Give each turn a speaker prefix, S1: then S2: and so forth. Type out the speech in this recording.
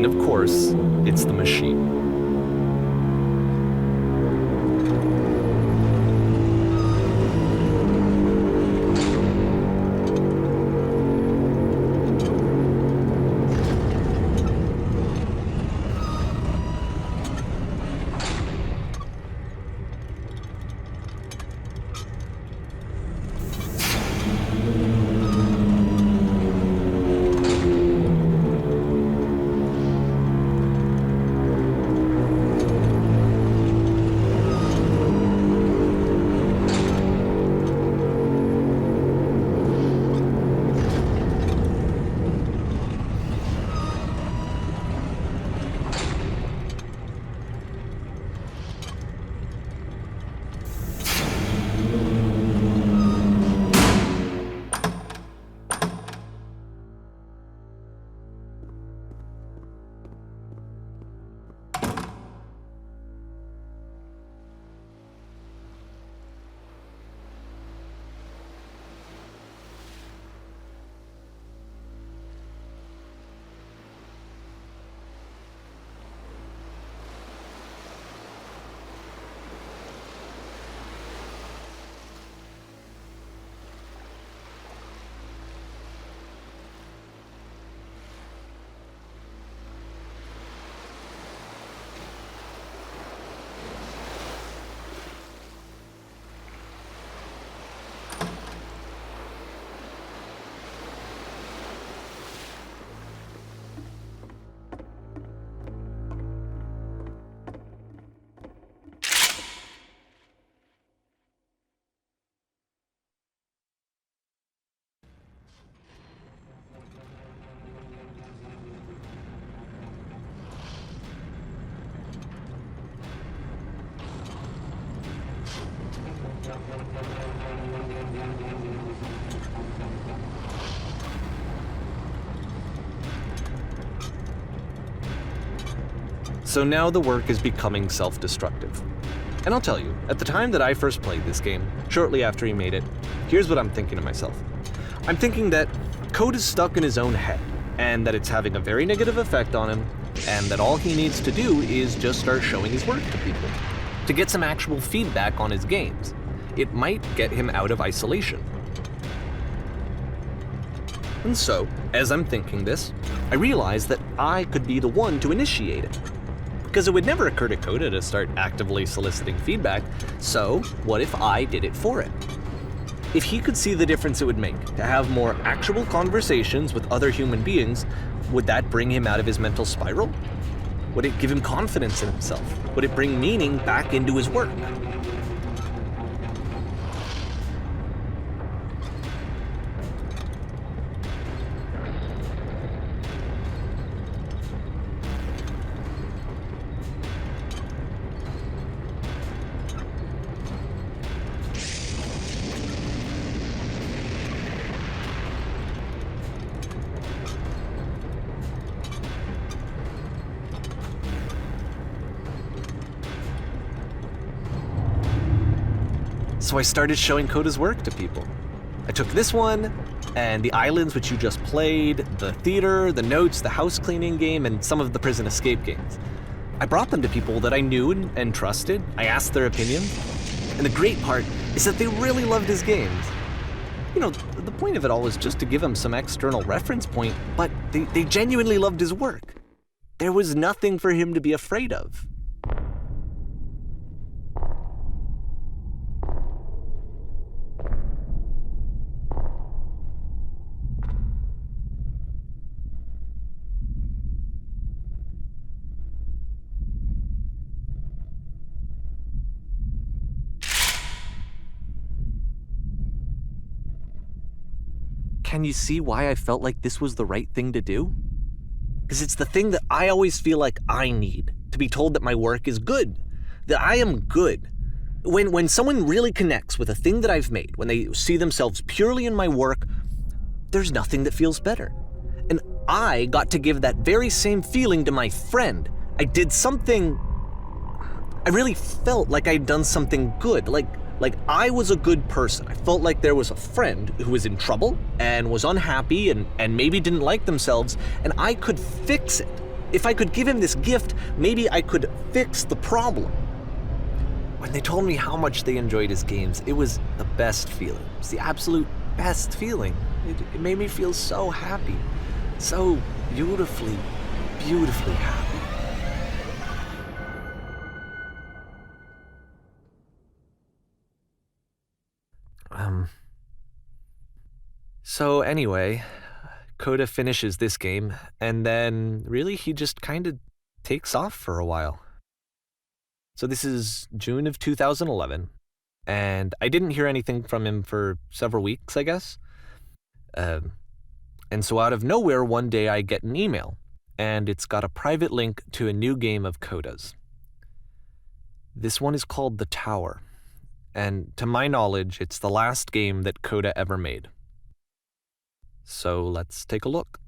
S1: And of course, it's the machine. So now the work is becoming self-destructive. And I'll tell you, at the time that I first played this game, shortly after he made it, here's what I'm thinking to myself. I'm thinking that Code is stuck in his own head, and that it's having a very negative effect on him, and that all he needs to do is just start showing his work to people, to get some actual feedback on his games. It might get him out of isolation. And so, as I'm thinking this, I realize that I could be the one to initiate it. Because it would never occur to Coda to start actively soliciting feedback, so what if I did it for him? If he could see the difference it would make to have more actual conversations with other human beings, would that bring him out of his mental spiral? Would it give him confidence in himself? Would it bring meaning back into his work? So I started showing Coda's work to people. I took this one, and the islands which you just played, the theater, the notes, the house cleaning game, and some of the prison escape games. I brought them to people that I knew and trusted. I asked their opinions. And the great part is that they really loved his games. You know, the point of it all was just to give him some external reference point, but they genuinely loved his work. There was nothing for him to be afraid of. Can you see why I felt like this was the right thing to do? Because it's the thing that I always feel like I need, to be told that my work is good, that I am good. When someone really connects with a thing that I've made, when they see themselves purely in my work, there's nothing that feels better. And I got to give that very same feeling to my friend. I did something, I really felt like I'd done something good, like I was a good person. I felt like there was a friend who was in trouble and was unhappy and maybe didn't like themselves, and I could fix it. If I could give him this gift, maybe I could fix the problem. When they told me how much they enjoyed his games, it was the best feeling. It was the absolute best feeling. It made me feel so happy. So beautifully, beautifully happy. So anyway, Coda finishes this game, and then really he just kind of takes off for a while. So this is June of 2011, and I didn't hear anything from him for several weeks, I guess. And so out of nowhere, one day I get an email, and it's got a private link to a new game of Coda's. This one is called The Tower, and to my knowledge, it's the last game that Coda ever made. So let's take a look.